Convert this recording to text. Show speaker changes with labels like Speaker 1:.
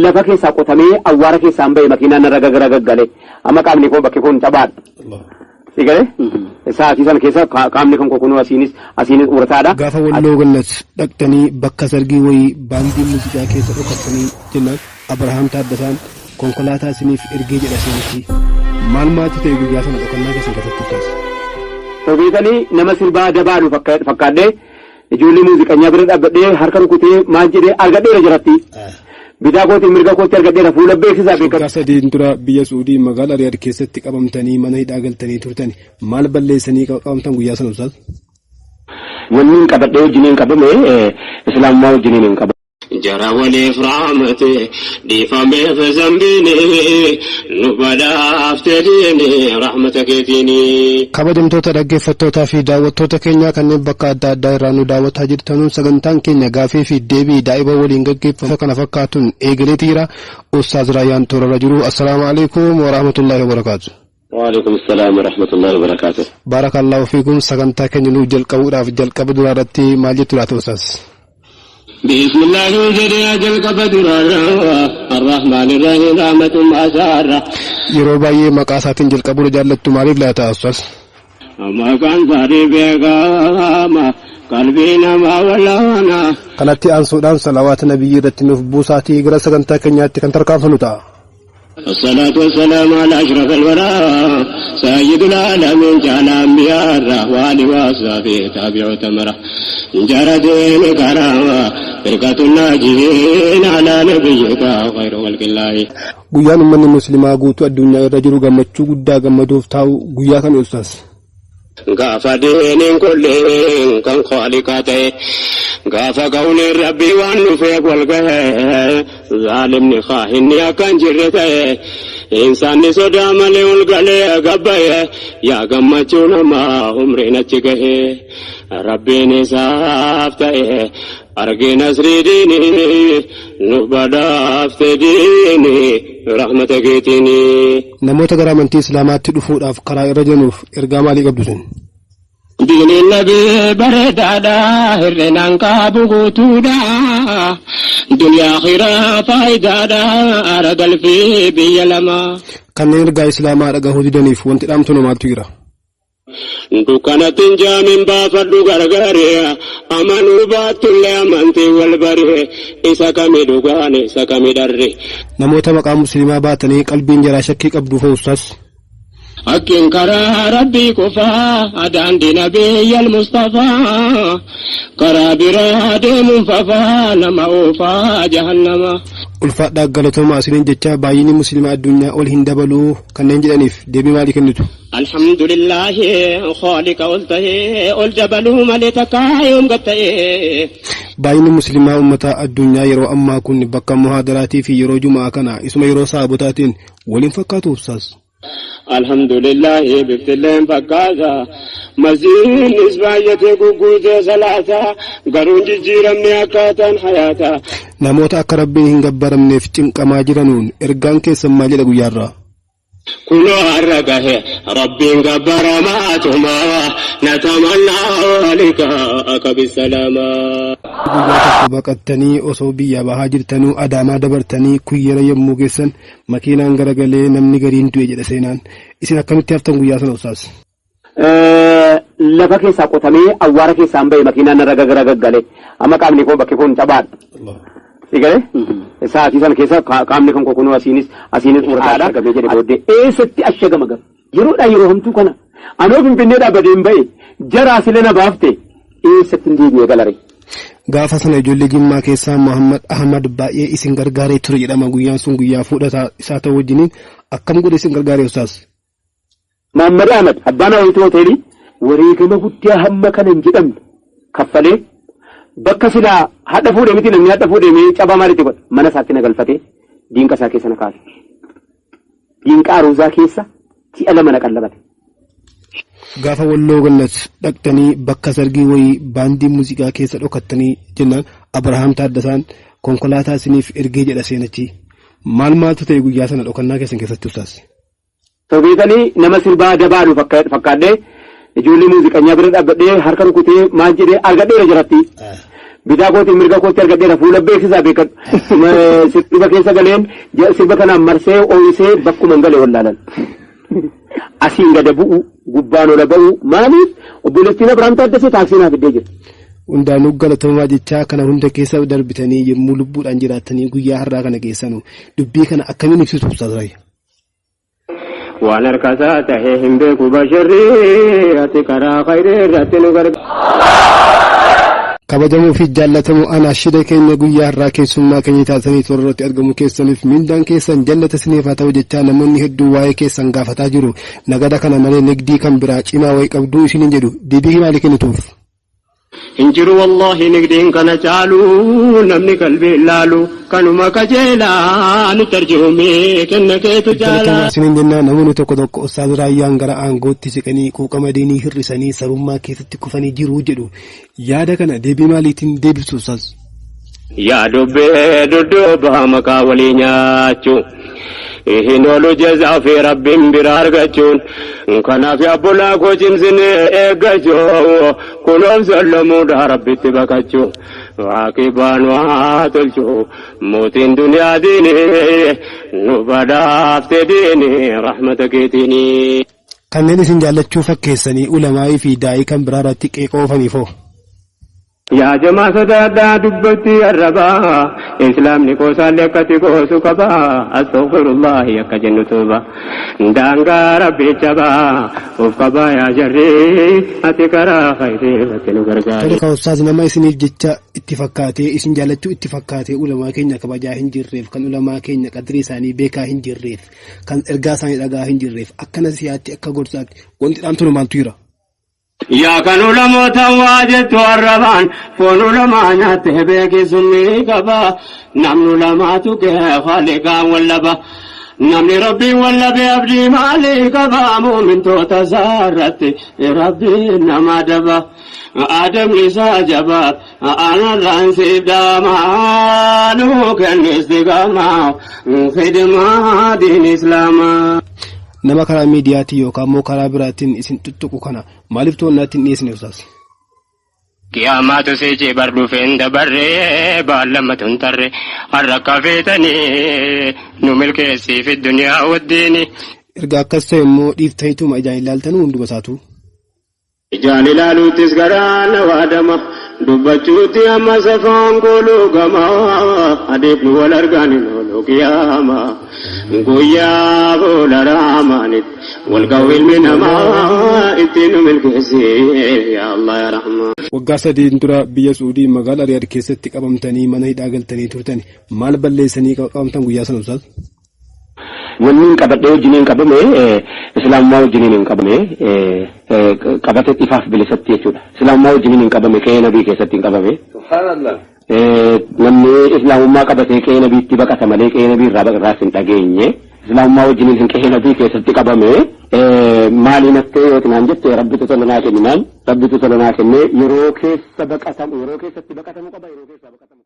Speaker 1: lafa keessaa qotamee awwaara keessaan ba'e makiinaan raga gale amma qaamni koo bakki kun cabaadha. Sigale sa'aatii sana keessa qaamni kan kokunuu asiinis urataadha.
Speaker 2: Gaafa walloo gallas dhaqxanii bakka sargii wayii baandii muuziqaa keessa dhokatanii jennaan Abrahaam Taaddasaan konkolaataa isiniif ergee jedha seenitti maal maati ta'e guyyaa sana dhokannaa keessan keessatti taas.
Speaker 1: Sobeetanii nama sirbaa dabaadhu fakkaadhee ijoollee muuziqanyaa bira dhaabbadhee harka rukutee maal jedhee argadheera jiratti. Bitaa kootiin mirga kootti argadheera fuula beeksisaa beekan.
Speaker 2: Waggaa sadiin dura biyya Suudii magaalaa Riyaad keessatti qabamtanii mana hidhaa galtanii turtan maal balleessanii qabamtan guyyaa sana Ustaaz?
Speaker 1: Wanni hin qabadhee wajjiniin qabame Islaamummaa wajjiniin hin qabu.
Speaker 3: جرى ولي فرامتي ديفامي فزنبيني نبدا افتديني رحمتك يتيني
Speaker 2: kabajamtoota dhaggeeffattootaa fi daawwattoota keenyaa kanneen bakka adda addaa irraa nu daawwataa jirtanuun sagantaan keenya gaafii fi deebii daa'ima waliin gaggeeffama kana fakkaatuun eegalee jira. Ustaaz Raayyaan toorarra jiru. Assalaamu alaykum wa rahmatullahi wa barakaatu.
Speaker 3: وعليكم السلام ورحمة الله وبركاته.
Speaker 2: بارك الله فيكم. sagantaa keenya nu jalqaba duraarratti maal jettu laata Ustaaz?
Speaker 3: بسم الله الذي أجل قبدر الرحمن الرحيم رحمة أسارة
Speaker 2: yeroo baay'ee maqaa isaatiin jalqabuu jaallattu maaliif laata Ustaaz?
Speaker 3: أما كان صاري بيقاما قلبينا ما ولانا
Speaker 2: kanatti aansuudhaan salawaata nabiyyi irratti nuuf buusaatii gara sagantaa keenyaatti kan tarkaanfannu ta'a.
Speaker 3: الصلاة والسلام على أشرف الوراء سيد العالمين جعل أنبياء الرحمن وأصحابه تابع تمره جردين كرامة فرقة الناجين على نبيك خير خلق الله.
Speaker 2: guyyaan uummanni muslimaa guutuu addunyaa irra jiru gammachuu guddaa gammaduuf taa'u guyyaa kan Ustaaz.
Speaker 3: gaafa deeniin kulliin kan khaliqaa ta'e gaafa qawliin rabbii waan dhufeef wal gahe zaalimni kaahinni akkan jirre ta'e insaanni sodaa malee ol galee gabbaye yaa gammachuu namaa umriin achi gahe rabbiin isaaf ta'e argee nasrii diini nu badhaafte diini rahmata keetiini.
Speaker 2: namoota gara amantii islaamaatti dhufuudhaaf karaa irra jiruuf ergaa maalii qabdu sin?
Speaker 3: diiniin nabii bareedaadha hir'inaan qabu guutuudha duniyaa akhiraa faayidaadha ara galfii biyya lama.
Speaker 2: kanneen ergaa islaamaa dhagahuu didaniif wanti dhaamtu maaltu jira?
Speaker 3: dukkanattiin jaamin baafadhu gargaaree amanuu baattullee amantii wal baree isa kami dhugaane isa kami dharre.
Speaker 2: namoota maqaa musliimaa baatanii qalbiin jaraa shakkii qabduuf Ustaaz?
Speaker 3: akkiin karaa rabbii qofaa daandii nabiyyal Mustafaa karaa biraa deemuun fafaa nama oofaa jahannama.
Speaker 2: ulfaadhaa galatoomaa isiniin jecha baay'inni musliimaa addunyaa ol hin dabaluu kanneen jedhaniif deebii maalii kennitu?
Speaker 3: alhamdulillahi khaliqa ol ta'ee ol dabaluu malee takkaa yoom gatta'ee.
Speaker 2: baay'inni musliimaa ummata addunyaa yeroo ammaa kun bakka muhaadaraatii fi yeroo jumaa kana isuma yeroo saabotaatiin waliin fakkaatu Ustaaz?
Speaker 3: alhamdulillahi biftilleen fakkaata maziinnis baay'atee gugguutee salaata garuu jijjiiramni akkaataan hayaata.
Speaker 2: namoota akka rabbiin hin gabbaramneef cinqamaa jiranuun ergaan keessan maal jedha guyyaarraa?
Speaker 3: kunoo har'a gahe rabbiin gabbaramaatumaa natamannaa liqaaka bisalaamaa.
Speaker 2: guyyaa tokko baqattanii osoo biyya bahaa jirtanuu adaamaa dabartanii kuyyera yommuu geessan makiinaan garagalee namni gariin du'e jedha seenaan isin akkamitti haftan guyyaa sana Ustaaz?
Speaker 1: lafa keessaa qotamee awwaara keessaan ba'e makiinaan raga gale amma qaamni koo bakki kun cabaadha. Sigale sa'aatii sana keessa qaamni kan kokunuu asiinis urataadha. Gabee jedhe booddee eessatti ashagama gaba yeroodhaa yeroo hamtuu kana anoo finfinnee dhaabadeen ba'e jaraa sile na baafte eessatti hin deebi'ee galare.
Speaker 2: gaafa sana ijoollee Jimmaa keessaa Muhammad Ahmad baay'ee isin gargaaree ture jedhama. guyyaan sun guyyaa fuudhataa isaa ta'uu wajjiniin akkam godhe isin gargaaree Ustaaz?
Speaker 1: Muhammad Ahmad abbaan hawwitu hoteelii wareegama guddaa hamma kana hin jedhamne kaffalee bakka silaa hadha fuudhee miti namni hadha fuudhee cabaa maalitti godha mana isaatti na galfatee diinqa isaa keessa na kaase. diinqa aruuzaa keessa si'a lama na qallabate.
Speaker 2: gaafa walloo gallas dhaqxanii bakka sargii wayii baandii muuziqaa keessa dhokattanii jennaan Abrahaam Taaddasaan konkolaataa isiniif ergee jedha seenachi maal maaltu ta'e guyyaa sana dhokannaa keessan keessatti Ustaaz?
Speaker 1: Sobeetanii nama sirbaa dabaadhu fakkaadhee ijoollee muuziqanyaa bira dhaabbadhee harka rukutee maal jedhee argadheera jiratti. bitaa kooti mirga kooti argadheera fuula beeksisaa beekadhu sirba keessa galeen sirba kanaan marsee ooyisee bakkuma hin galee wallaalan asiin gada bu'u gubbaan ola ba'u maaliif obboleettiin Abrahaam Taaddasee taaksii naaf fiddee jira.
Speaker 2: Hundaanuu galatamaa jechaa kana hunda keessa darbitanii yommuu lubbuudhaan jiraatanii guyyaa har'aa kana keessanu dubbii kana akkamiin ibsitu Ustaaz?
Speaker 3: waan harkasaa tahee hin beeku basharrii ati karaa khayrii irratti nu
Speaker 2: kabajamoo fi jaallatamoo anaashida keenya guyyaa har'aa keessummaa keenya taasisanii toora irratti argamu keessaniif mindaan keessan jallata isiniif haa ta'u jechaa namoonni hedduu waa'ee keessan gaafataa jiru. Nagada kana malee nagdii kan biraa cimaa wayii qabduu isiniin jedhu deebii maalii kennituuf?
Speaker 3: Injiru wallahi nigdiin kana caalu namni qalbii ilaalu kanuma kajeelaa nu tarjuumee kenna keetu jaala.
Speaker 2: Isiniin jennaan namoonni tokko tokko Ustaaz Raayyaan gara aangootti siqanii quuqama diinii hir'isanii sarummaa keessatti kufanii jiru jedhu. Yaada kana deebii maaliitiin deebisu Ustaaz?
Speaker 3: Yaadobbee dudduuba maqaa walii nyaachuu. Hin oolu jazaa fi rabbiin bira argachuun kanaaf abboolaa koo cimsine eeggachuu kunuunsa lamuudha rabbitti baqachuu waaqibaan waa tolchuu mootiin duniyaa diini nu badhaafte diini rahmata keetiini.
Speaker 2: Kanneen isin jaallachuu fakkeessanii ulamaa'ii fi daa'ii kan biraa irratti qeeqoofaniifoo?
Speaker 3: Yaa jamaa sodaadhaa dubbatti arrabaa islaamni qoosaallee akkatti qoosu qabaa astaghfirullahi akka jennu tuuba daangaa rabbicha baa of qabaa yaa jarree ati karaa khayrii irratti nu gargaari.
Speaker 2: Tole ka Ustaaz nama isiniif jecha itti fakkaatee isin jaallachuu itti fakkaatee ulamaa keenya kabajaa hin jirreef kan ulamaa keenya qadrii isaanii beekaa hin jirreef kan ergaa isaanii dhagaa hin jirreef akkana siyaatti akka gorsaatti wanti dhaamtu maaltu jira?
Speaker 3: Yaa kan ulamoota waa jettu arrabaan foon ulamaa nyaattee beekisummii qaba namni ulamaatu kee khaliqaan wallaba namni rabbiin wallabe abdii maalii qaba muumintoota isaarratti rabbiin nama daba adamni isaa jabaat anarraan siif dhaamaa nu kennu istiqaamaa khidmaa diin islaamaa.
Speaker 2: Nama karaa miidiyaatii yookaan immoo karaa biraatiin isin tuttuqu kana maaliif to'annaatiin dhiyeessine Ustaaz?
Speaker 3: Qiyaamaatu seejee bardufeen dabarree baallamatu hin tarre har'a kafeetanii nu milkeessii fi duniyaa wajjini.
Speaker 2: Erga akkas ta'e immoo dhiiftaniituma ijaan ilaaltanuu hunduma isaatu.
Speaker 3: Ijaan ilaaluuttis garaa na waadama dubbachuutti amma safaan kooluu gamaa adeemnu wal argaan hin oolu qiyaama guyyaa boola raamaanitti wal ga'u ilmi namaa ittiin nu milkeessee yaa Allah yaa Rahmaan.
Speaker 2: Waggaa 3 dura biyya Suudii magaalaa Riyaad keessatti qabamtanii mana hidhaa galtanii turtan maal balleessanii qabamtan guyyaa sana Ustaaz?
Speaker 1: Wanni hin qabadhee wajjiniin qabame islaamummaa wajjiniin hin qabame qabate ifaaf bilisatti jechuudha. Islaamummaa wajjiniin hin qabame qe'ee nabii keessatti hin qabame. Subhaanallah. Namni islaamummaa qabatee qe'ee nabiitti baqata malee qe'ee nabii irraa hin dhageenye. Islaamummaa wajjiniin hin qe'ee nabii keessatti qabame maaliin hattee yookiin naan jette rabbitu tola naa kenninaan rabbitu tola naa kennee yeroo keessatti baqatamu qaba yeroo keessaa baqatamu